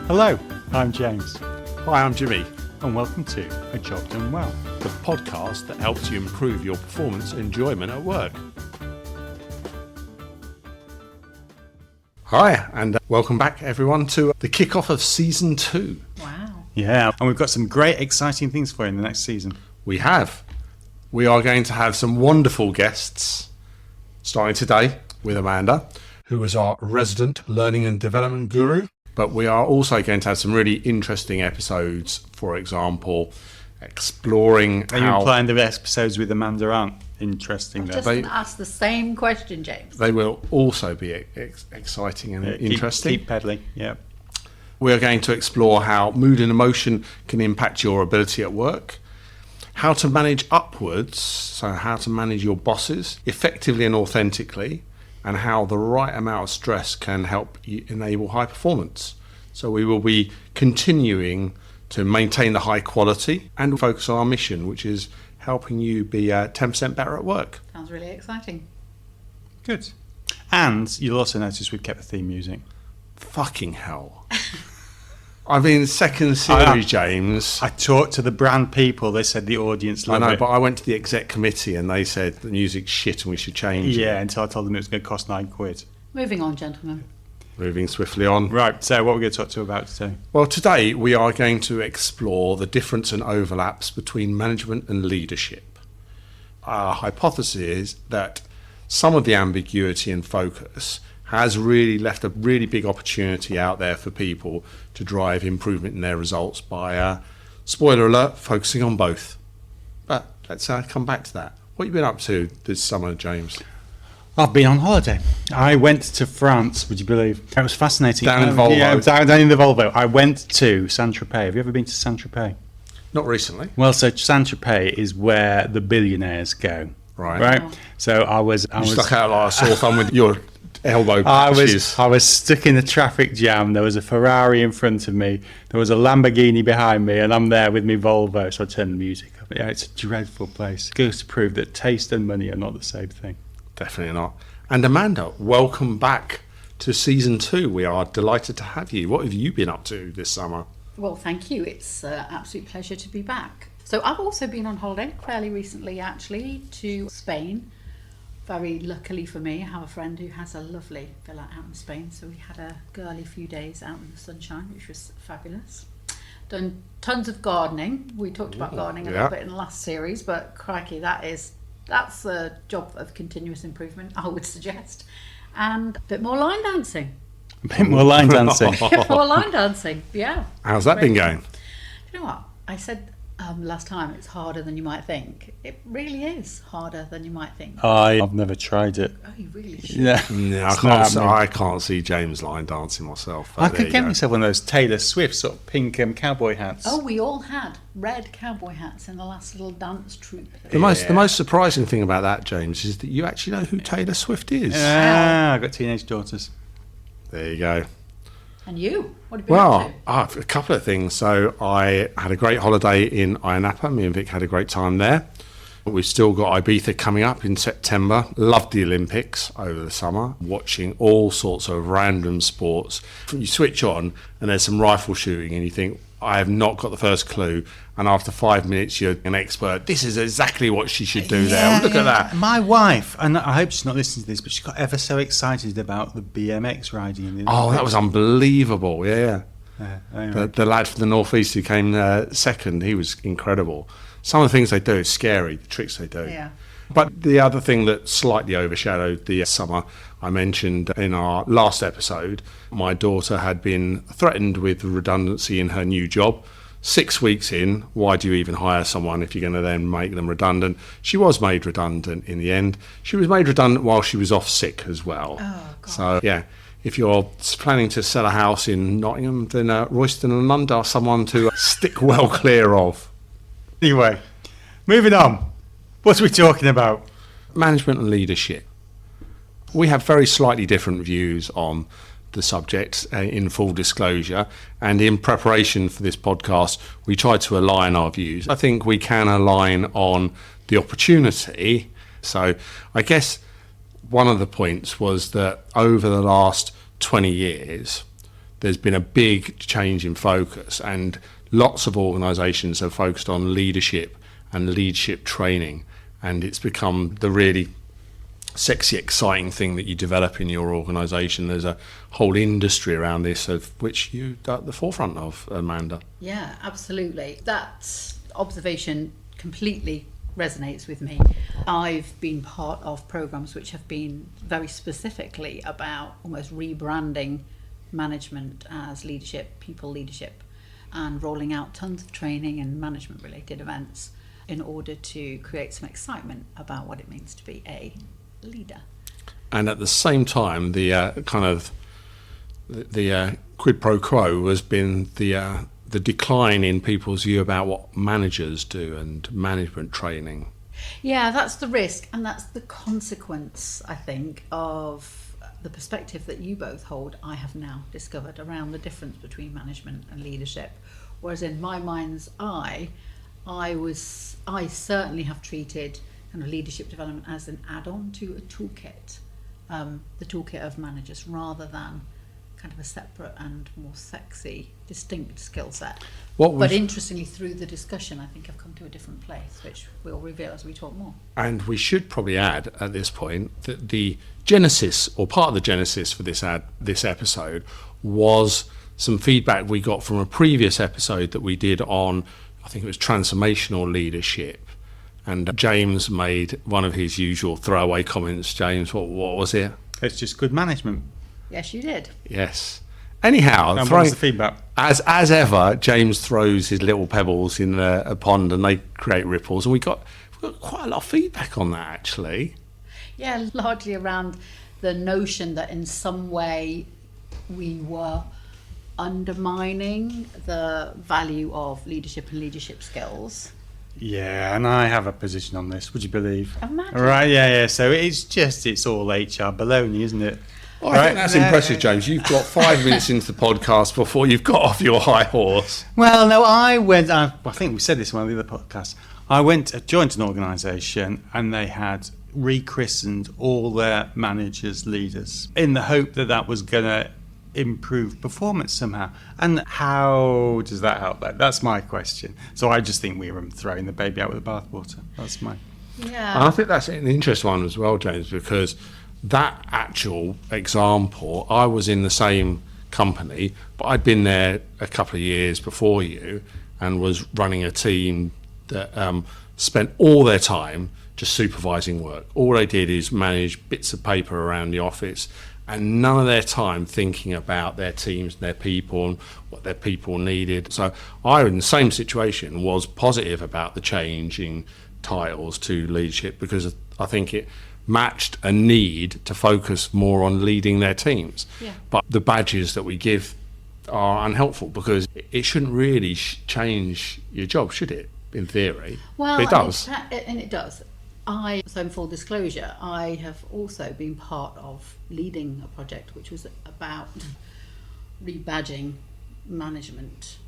Hello, I'm James, Hi, I'm Jimmy, and welcome to A Job Done Well. the podcast that helps you improve your performance and enjoyment at work. Hi, and welcome back, everyone, to the kickoff of Season 2. Wow. Yeah, and we've got some great, exciting things for you in the next season. We are going to have some wonderful guests, starting today with Amanda, who is our resident learning and development guru. But we are also going to have some really interesting episodes, for example, exploring Are you how implying the episodes with Amanda aren't interesting? I'm Then? just going to ask the same question, James. they will also be exciting and interesting. Keep peddling, yeah. We are going to explore how mood and emotion can impact your ability at work, how to manage upwards, so how to manage your bosses effectively and authentically, and how the right amount of stress can help you enable high performance. So we will be continuing to maintain the high quality and focus on our mission, which is helping you be 10% better at work. Sounds really exciting. Good. And you'll also notice we've kept the theme music. Fucking hell. I mean, second series, James. I talked to the brand people, they said the audience I loved know, it. but I went to the exec committee and they said the music's shit and we should change it. Yeah, until I told them it was going to cost £9. Moving on, gentlemen. Moving swiftly on. Right, so what are we going to talk to you about today? Well, today we are going to explore the difference and overlaps between management and leadership. Our hypothesis is that some of the ambiguity and focus has really left a really big opportunity out there for people to drive improvement in their results by, spoiler alert, focusing on both. But let's come back to that. What have you been up to this summer, James? I've been on holiday. I went to France, would you believe? It was fascinating. Down in Volvo. Yeah, down in the Volvo. I went to Saint-Tropez. Have you ever been to Saint-Tropez? Not recently. Well, so Saint-Tropez is where the billionaires go. Right. Oh. So I was Stuck out like a sore thumb with your elbow I patches. was stuck in a traffic jam. There was a Ferrari in front of me. There was a Lamborghini behind me, and I'm there with my Volvo. So I turned the music up. Yeah, it's a dreadful place. It goes to prove that taste and money are not the same thing. Definitely not. And Amanda, welcome back to Season 2. We are delighted to have you. What have you been up to this summer? Well, thank you. It's an absolute pleasure to be back. So I've also been on holiday fairly recently, actually, to Spain. Very luckily for me, I have a friend who has a lovely villa out in Spain. So we had a girly few days out in the sunshine, which was fabulous. Done tons of gardening. We talked about gardening a little bit in the last series, but crikey, that's a job of continuous improvement, I would suggest. And a bit more line dancing. A bit more line dancing. More line dancing, yeah. How's that been going? You know what? I said last time it's harder than you might think. It really is harder than you might think. I've never tried it. Oh, you really should. Yeah. No, It's not happening. I can't see James line dancing myself. but I there could you get go. myself one of those Taylor Swift sort of pink cowboy hats. Oh, we all had red cowboy hats in the last little dance troupe. The most surprising thing about that, James, is that you actually know who Taylor Swift is. I've got teenage daughters. There you go. And you? What have you been up to? A couple of things. So I had a great holiday in Ayia Napa. Me and Vic had a great time there. We've still got Ibiza coming up in September. Loved the Olympics over the summer, watching all sorts of random sports. You switch on and there's some rifle shooting and you think, I have not got the first clue. And after 5 minutes, you're an expert. This is exactly what she should do there. Look at that. My wife, and I hope she's not listening to this, but she got ever so excited about the BMX riding in the Oh, that was unbelievable. Yeah. anyway. The lad from the Northeast who came second, he was incredible. Some of the things they do is scary, the tricks they do. Yeah. But the other thing that slightly overshadowed the summer, I mentioned in our last episode, my daughter had been threatened with redundancy in her new job. 6 weeks in, why do you even hire someone if you're going to then make them redundant? She was made redundant in the end. She was made redundant while she was off sick as well. Oh, God. So, yeah, if you're planning to sell a house in Nottingham, then Royston and Lund are someone to stick well clear of. Anyway, moving on. What are we talking about? Management and leadership. We have very slightly different views on the subject, in full disclosure, and in preparation for this podcast we tried to align our views. I think we can align on the opportunity. So I guess one of the points was that over the last 20 years there's been a big change in focus, and lots of organisations have focused on leadership and leadership training, and it's become the really sexy, exciting thing that you develop in your organisation. There's a whole industry around this, of which you're at the forefront of, Amanda. Yeah, absolutely. That observation completely resonates with me. I've been part of programs which have been very specifically about almost rebranding management as leadership, people leadership, and rolling out tons of training and management related events in order to create some excitement about what it means to be a leader. And at the same time, the quid pro quo has been the decline in people's view about what managers do and management training. Yeah, that's the risk, and that's the consequence, I think, of the perspective that you both hold. I have now discovered around the difference between management and leadership. Whereas in my mind's eye, I certainly have treated kind of leadership development as an add-on to a toolkit, the toolkit of managers, rather than kind of a separate and more sexy, distinct skill set. But interestingly, through the discussion, I think I've come to a different place, which we'll reveal as we talk more. And we should probably add at this point that the genesis, or part of the genesis for this episode, was some feedback we got from a previous episode that we did on, I think it was transformational leadership. And James made one of his usual throwaway comments. James, what was it? It's just good management. Yes, you did. Yes. Anyhow, And what was the feedback? As ever, James throws his little pebbles in a pond and they create ripples. And we got quite a lot of feedback on that, actually. Yeah, largely around the notion that in some way we were undermining the value of leadership and leadership skills. Yeah, and I have a position on this, would you believe? Imagine. Right, yeah. So it's all HR baloney, isn't it? Well, I think that's impressive, James. You've got 5 minutes into the podcast before you've got off your high horse. Well, no, I think we said this in one of the other podcasts. I joined an organisation and they had rechristened all their managers leaders in the hope that was going to improve performance somehow. And how does that help that? That's my question. So I just think we were throwing the baby out with the bathwater. That's mine. Yeah. And I think that's an interesting one as well, James, because that actual example, I was in the same company, but I'd been there a couple of years before you and was running a team that spent all their time just supervising work. All they did is manage bits of paper around the office and none of their time thinking about their teams and their people and what their people needed. So I, in the same situation, was positive about the changing titles to leadership because I think it matched a need to focus more on leading their teams. Yeah. But the badges that we give are unhelpful because it shouldn't really change your job, should it, in theory? Well, but it does. And it does. So in full disclosure, I have also been part of leading a project which was about rebadging management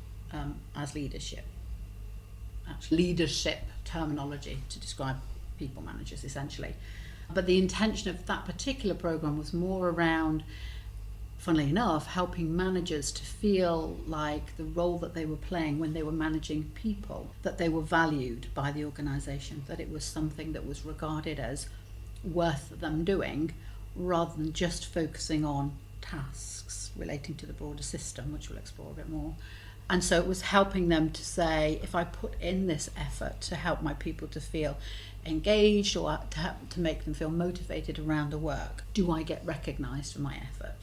as leadership. Actually, leadership terminology to describe people managers, essentially. But the intention of that particular program was more around, funnily enough, helping managers to feel like the role that they were playing when they were managing people, that they were valued by the organisation, that it was something that was regarded as worth them doing, rather than just focusing on tasks relating to the broader system, which we'll explore a bit more. And so it was helping them to say, if I put in this effort to help my people to feel engaged or to make them feel motivated around the work, do I get recognised for my effort?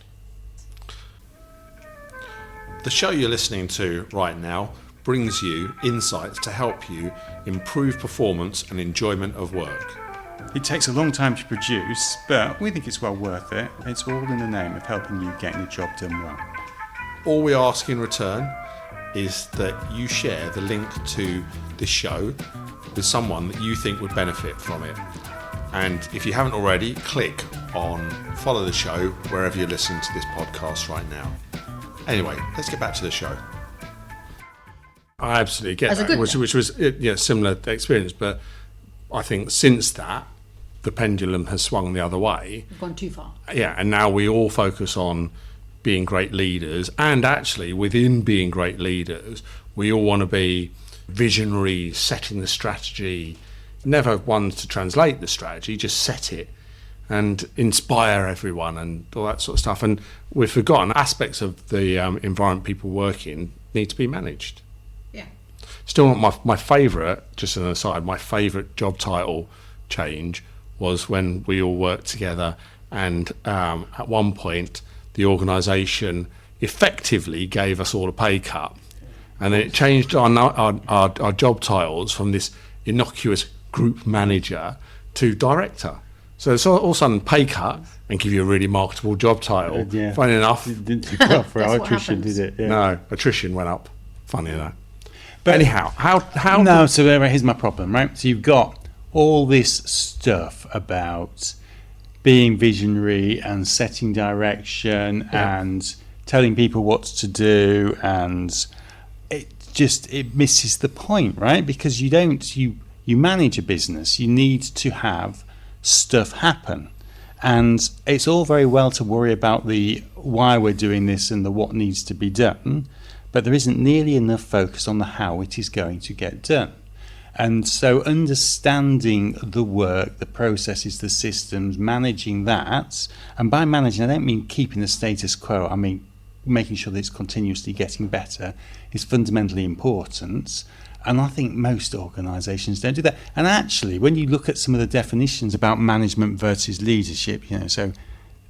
The show you're listening to right now brings you insights to help you improve performance and enjoyment of work. It takes a long time to produce, but we think it's well worth it. It's all in the name of helping you getting the job done well. All we ask in return is that you share the link to this show with someone that you think would benefit from it. And if you haven't already, click on follow the show wherever you're listening to this podcast right now. Anyway, let's get back to the show. I absolutely get that, which was similar experience, but I think since that, the pendulum has swung the other way. We've gone too far. Yeah, and now we all focus on being great leaders, and actually within being great leaders, we all want to be visionary, setting the strategy, never ones to translate the strategy, just set it and inspire everyone and all that sort of stuff. And we've forgotten aspects of the environment people work in need to be managed. Yeah. Still, my favourite, just as an aside, my favourite job title change was when we all worked together, and at one point the organisation effectively gave us all a pay cut, and then it changed our job titles from this innocuous group manager to director. So it's all of a sudden pay cut and give you a really marketable job title. Yeah. Funny enough, It didn't do well for That's our what attrition, happens. did it? Yeah. no, attrition went up. Funny enough. But anyhow, how No, so here's my problem, right? So you've got all this stuff about being visionary and setting direction and telling people what to do, and it misses the point, right? Because you manage a business, you need to have stuff happen, and it's all very well to worry about the why we're doing this and the what needs to be done, but there isn't nearly enough focus on the how it is going to get done. And so understanding the work, the processes, the systems, managing that, and by managing I don't mean keeping the status quo, I mean making sure that it's continuously getting better, is fundamentally important. And I think most organisations don't do that. And actually, when you look at some of the definitions about management versus leadership, so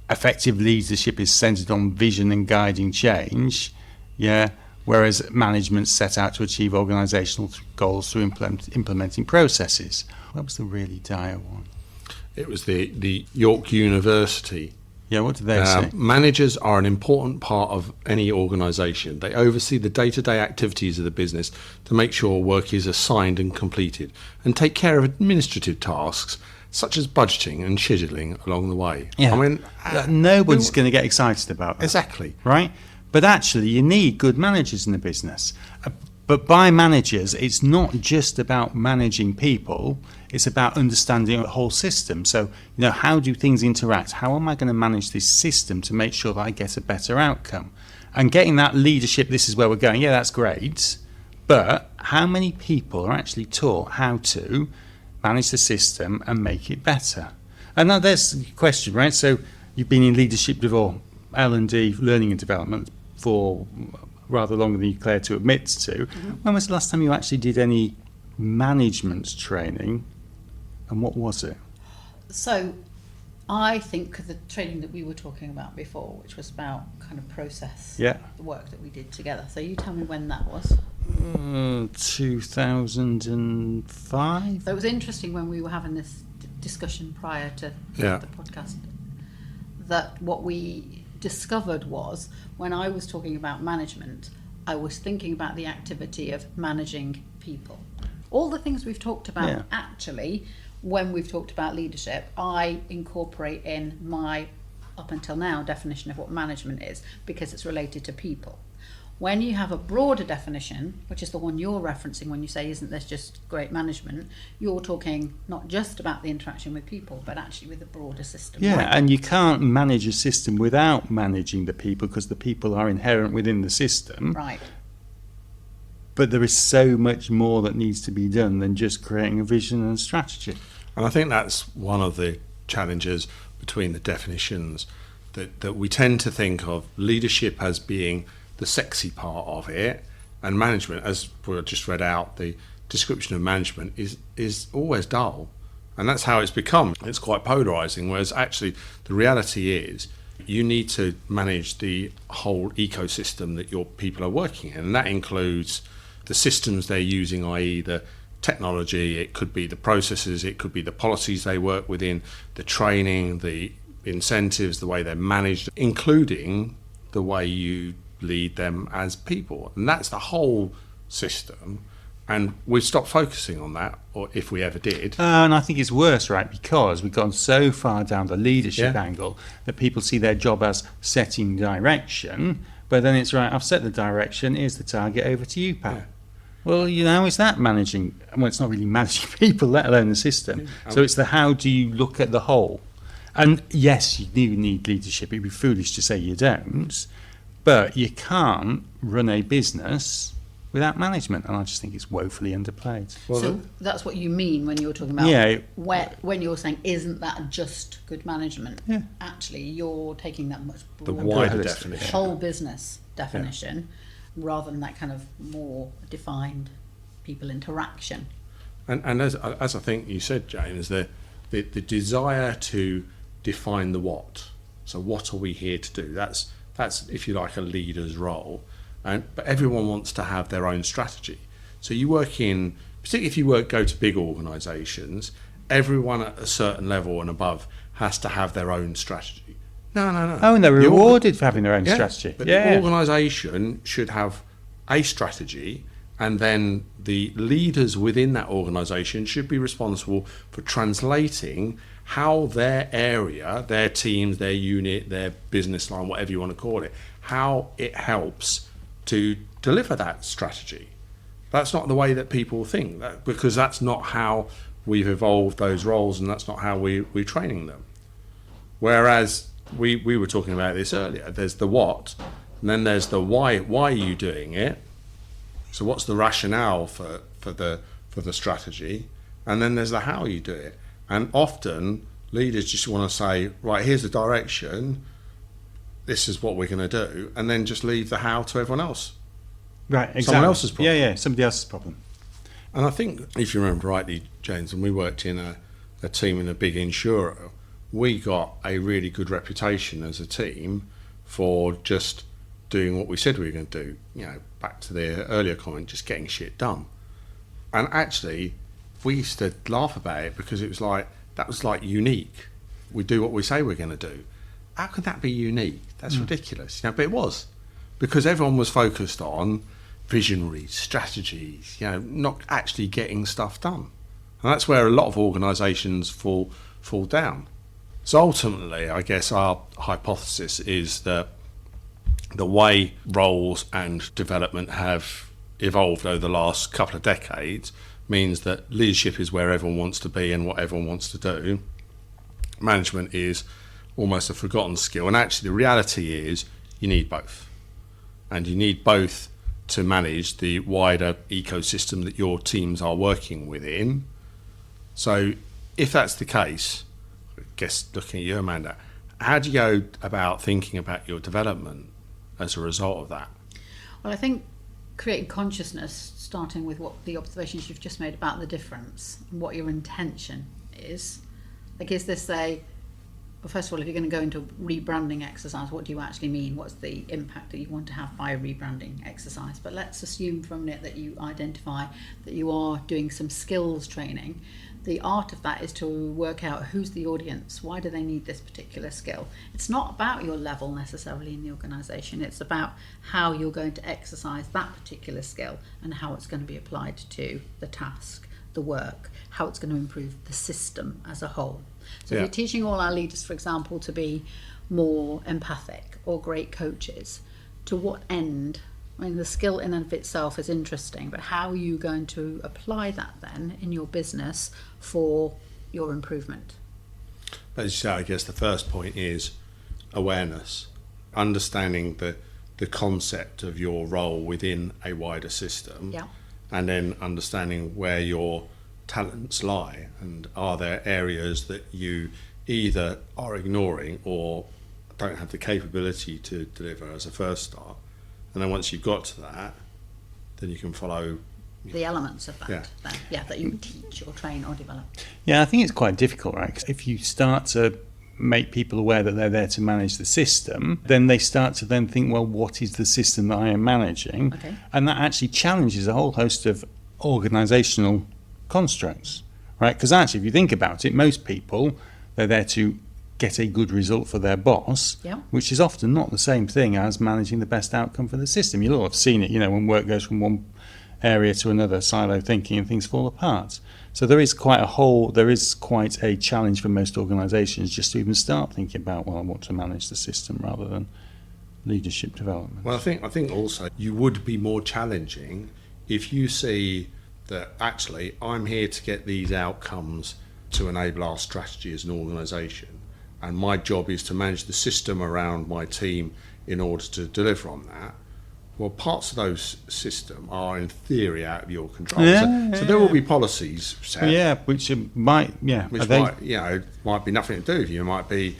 effective leadership is centred on vision and guiding change, whereas management set out to achieve organisational goals through implementing processes. That was the really dire one. it was the York University. Yeah, what did they say? Managers are an important part of any organisation. They oversee the day-to-day activities of the business to make sure work is assigned and completed, and take care of administrative tasks such as budgeting and scheduling along the way. Yeah. I mean, Nobody's going to get excited about that. exactly. Right? But actually, you need good managers in the business. But by managers, it's not just about managing people, it's about understanding the whole system. So, how do things interact? How am I going to manage this system to make sure that I get a better outcome? And getting that leadership, this is where we're going, that's great. But how many people are actually taught how to manage the system and make it better? And now there's the question, right? So you've been in leadership before, L&D, learning and development, for rather longer than you care to admit to. Mm-hmm. When was the last time you actually did any management training, and what was it? So I think the training that we were talking about before, which was about kind of process, the work that we did together. So you tell me when that was. 2005. So it was interesting when we were having this discussion prior to the podcast, that what we discovered was, when I was talking about management, I was thinking about the activity of managing people. All the things we've talked about, actually, when we've talked about leadership, I incorporate in my, up until now, definition of what management is, because it's related to people. When you have a broader definition, which is the one you're referencing when you say, isn't this just great management, you're talking not just about the interaction with people, but actually with the broader system. Yeah, right? and you can't manage a system without managing the people, because the people are inherent within the system. Right. But there is so much more that needs to be done than just creating a vision and strategy. And I think that's one of the challenges between the definitions, that we tend to think of leadership as being the sexy part of it, and management, as we just read out, the description of management is always dull, and that's how it's become. It's quite polarizing, whereas actually the reality is you need to manage the whole ecosystem that your people are working in, and that includes the systems they're using, i.e. the technology, it could be the processes, it could be the policies they work within, the training, the incentives, the way they're managed, including the way you lead them as people. And that's the whole system, and we've stopped focusing on that, or if we ever did. And I think it's worse, right, because we've gone so far down the leadership angle that people see their job as setting direction, but then it's right, I've set the direction, here's the target, over to you, pal. Well, is that managing? Well, it's not really managing people, let alone the system. So it's the how do you look at the whole? And yes, you do need leadership. It'd be foolish to say you don't, but you can't run a business without management, and I just think it's woefully underplayed. Well, so that's what you mean when you're talking about when you're saying, isn't that just good management? Yeah. Actually, you're taking that much the broader wider definition. whole business definition rather than that kind of more defined people interaction. And as I think you said, James, the desire to define the what. So what are we here to do? That's if you like a leader's role. But everyone wants to have their own strategy. So you work in, particularly if you go to big organisations, everyone at a certain level and above has to have their own strategy. No. Oh, and they're rewarded for having their own strategy. But the organisation should have a strategy, and then the leaders within that organisation should be responsible for translating how their area, their teams, their unit, their business line, whatever you want to call it, how it helps to deliver that strategy. That's not the way that people think, because that's not how we've evolved those roles, and that's not how we're training them. Whereas we were talking about this earlier, there's the what, and then there's the why. Why are you doing it? So what's the rationale for the strategy? And then there's the how you do it. And often leaders just want to say, right, here's the direction, this is what we're going to do, and then just leave the how to everyone else. Right, exactly. Someone else's problem. Yeah, somebody else's problem. And I think, if you remember rightly, James, when we worked in a team in a big insurer, we got a really good reputation as a team for just doing what we said we were going to do. You know, back to the earlier comment, just getting shit done. And actually, we used to laugh about it because it was like, that was like unique. We do what we say we're going to do. How could that be unique? That's ridiculous. You know, but it was, because everyone was focused on visionaries, strategies, you know, not actually getting stuff done. And that's where a lot of organisations fall down. So ultimately, I guess our hypothesis is that the way roles and development have evolved over the last couple of decades means that leadership is where everyone wants to be and what everyone wants to do. Management is almost a forgotten skill, and actually the reality is you need both, and you need both to manage the wider ecosystem that your teams are working within. So if that's the case, I guess looking at you, Amanda, how do you go about thinking about your development as a result of that? Well, I think creating consciousness, starting with what the observations you've just made about the difference and what your intention is. Like, is this well, first of all, if you're going to go into a rebranding exercise, what do you actually mean? What's the impact that you want to have by a rebranding exercise? But let's assume from it that you identify that you are doing some skills training. The art of that is to work out who's the audience, why do they need this particular skill. It's not about your level necessarily in the organisation, it's about how you're going to exercise that particular skill and how it's going to be applied to the task, the work, how it's going to improve the system as a whole. So if you're teaching all our leaders, for example, to be more empathic or great coaches, to what end? I mean, the skill in and of itself is interesting, but how are you going to apply that then in your business for your improvement? As you say, I guess the first point is awareness, understanding the concept of your role within a wider system, and then understanding where your talents lie, and are there areas that you either are ignoring or don't have the capability to deliver as a first start. And then once you've got to that, then you can follow the elements of that, that you teach or train or develop. Yeah, I think it's quite difficult, right? 'Cause if you start to make people aware that they're there to manage the system, then they start to then think, well, what is the system that I am managing? Okay. And that actually challenges a whole host of organisational constructs, right? Because actually, if you think about it, most people, they're there to get a good result for their boss, which is often not the same thing as managing the best outcome for the system. You'll all have seen it, you know, when work goes from one area to another, silo thinking, and things fall apart. So there is quite a challenge for most organisations just to even start thinking about, well, I want to manage the system rather than leadership development. Well, I think also you would be more challenging if you see that actually I'm here to get these outcomes to enable our strategy as an organisation, and my job is to manage the system around my team in order to deliver on that. Well, parts of those system are in theory out of your control. So there will be policies set. Which might, might be nothing to do with you. It might be,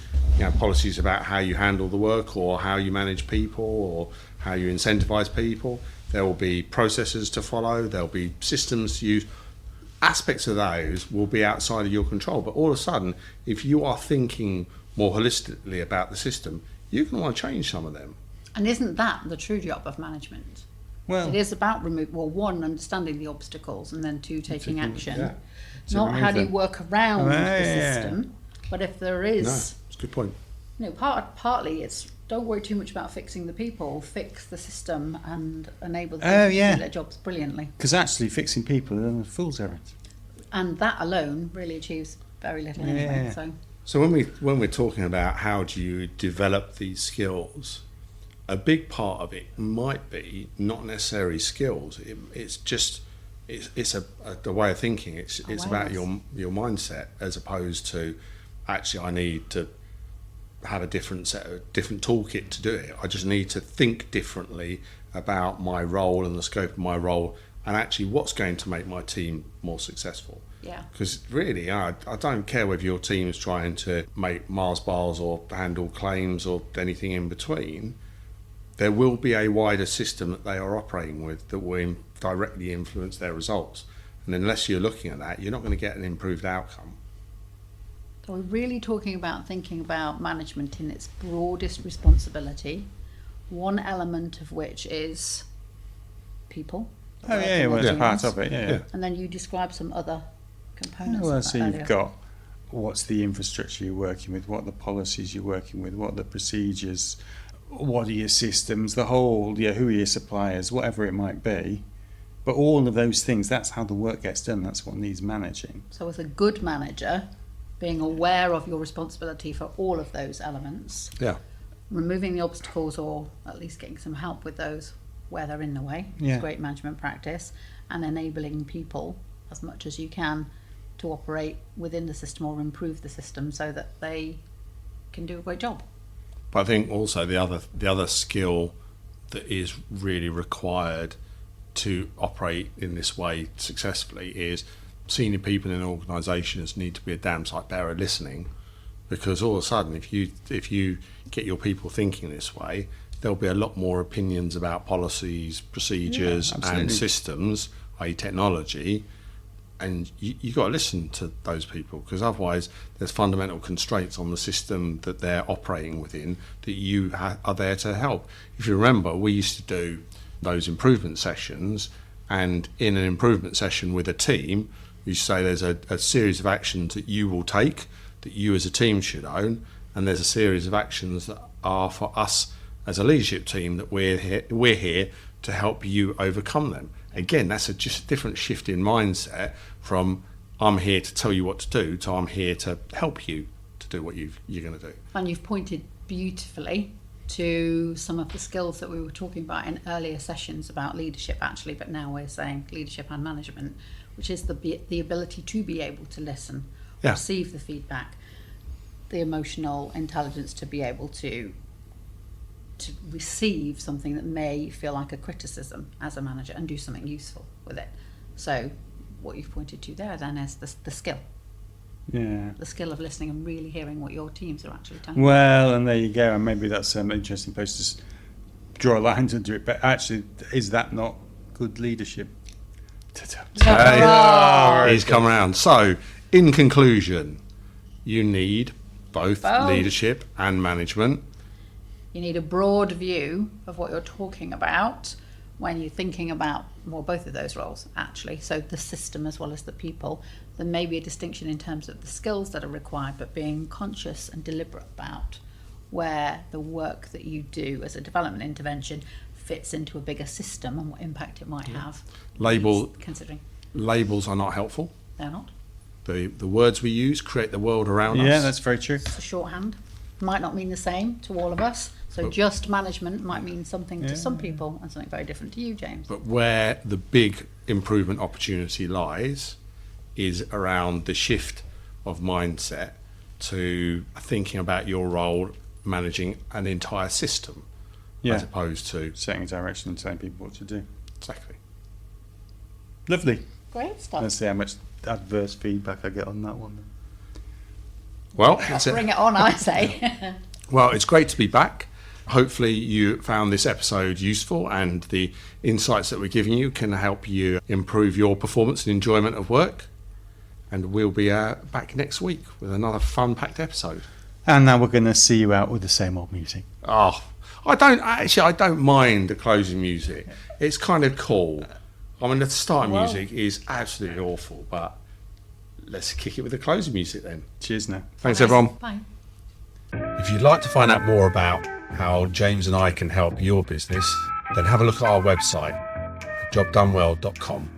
policies about how you handle the work, or how you manage people, or how you incentivize people. There will be processes to follow. There'll be systems to use. Aspects of those will be outside of your control. But all of a sudden, if you are thinking more holistically about the system, you can want to change some of them. And isn't that the true job of management? well, it is about one, understanding the obstacles, and then two, taking action. Yeah. Not how do you work around the yeah. system, but if there is, No, it's a good point. partly it's don't worry too much about fixing the people, fix the system and enable them to yeah. do their jobs brilliantly. because actually fixing people is a fool's errand. And that alone really achieves very little anyway. Yeah. So when we're talking about how do you develop these skills, a big part of it might be not necessarily skills. It's the way of thinking. It's about your mindset, as opposed to actually I need to have a different toolkit to do it. I just need to think differently about my role and the scope of my role, and actually what's going to make my team more successful. yeah. Because really, I don't care whether your team is trying to make Mars bars or handle claims or anything in between. There will be a wider system that they are operating with that will directly influence their results. And unless you're looking at that, you're not going to get an improved outcome. So we're really talking about thinking about management in its broadest responsibility, one element of which is people. Oh yeah, well, it's part of it. Yeah. And then you describe some other components. Well, of that so earlier. you've got what's the infrastructure you're working with, what are the policies you're working with, what are the procedures, what are your systems, the whole, who are your suppliers, whatever it might be. But all of those things, that's how the work gets done. That's what needs managing. So as a good manager, being aware of your responsibility for all of those elements, Yeah. removing the obstacles or at least getting some help with those where they're in the way Yeah. is great management practice, and enabling people as much as you can to operate within the system or improve the system so that they can do a great job. But I think also the other skill that is really required to operate in this way successfully is senior people in organisations need to be a damn sight better at listening, because all of a sudden if you get your people thinking this way, there'll be a lot more opinions about policies, procedures and systems, i.e. technology, and you got to listen to those people, because otherwise there's fundamental constraints on the system that they're operating within that you are there to help. If you remember, we used to do those improvement sessions, and in an improvement session with a team, you say there's a series of actions that you will take, that you as a team should own, and there's a series of actions that are for us as a leadership team that we're here to help you overcome them. Again, that's just a different shift in mindset from I'm here to tell you what to do to I'm here to help you to do what you're going to do. And you've pointed beautifully to some of the skills that we were talking about in earlier sessions about leadership actually, but now we're saying leadership and management, which is the ability to be able to listen, receive the feedback, the emotional intelligence to be able to receive something that may feel like a criticism as a manager and do something useful with it. So what you've pointed to there then is the skill. Yeah. The skill of listening and really hearing what your teams are actually telling you. Well, and there you go. And maybe that's an interesting place to draw lines under it. But actually, is that not good leadership? He's come around. So, in conclusion, you need both leadership and management. You need a broad view of what you're talking about when you're thinking about, well, both of those roles, actually. So the system as well as the people. There may be a distinction in terms of the skills that are required, but being conscious and deliberate about where the work that you do as a development intervention fits into a bigger system and what impact it might have. Considering. Labels are not helpful. They're not. The words we use create the world around us. Yeah, that's very true. It's a shorthand. Might not mean the same to all of us. So just management might mean something to some people and something very different to you, James. But where the big improvement opportunity lies is around the shift of mindset to thinking about your role managing an entire system as opposed to setting a direction and telling people what to do. exactly. Lovely. Great stuff. Let's see how much adverse feedback I get on that one. Well, that's it. Bring it on, I say. Well, it's great to be back. Hopefully you found this episode useful and the insights that we're giving you can help you improve your performance and enjoyment of work. And we'll be back next week with another fun-packed episode. And now we're going to see you out with the same old music. Oh, I don't mind the closing music. It's kind of cool. I mean, the start music is absolutely awful, but let's kick it with the closing music then. Cheers now. Thanks, everyone. Bye. If you'd like to find out more about how James and I can help your business, then have a look at our website, jobdonewell.com.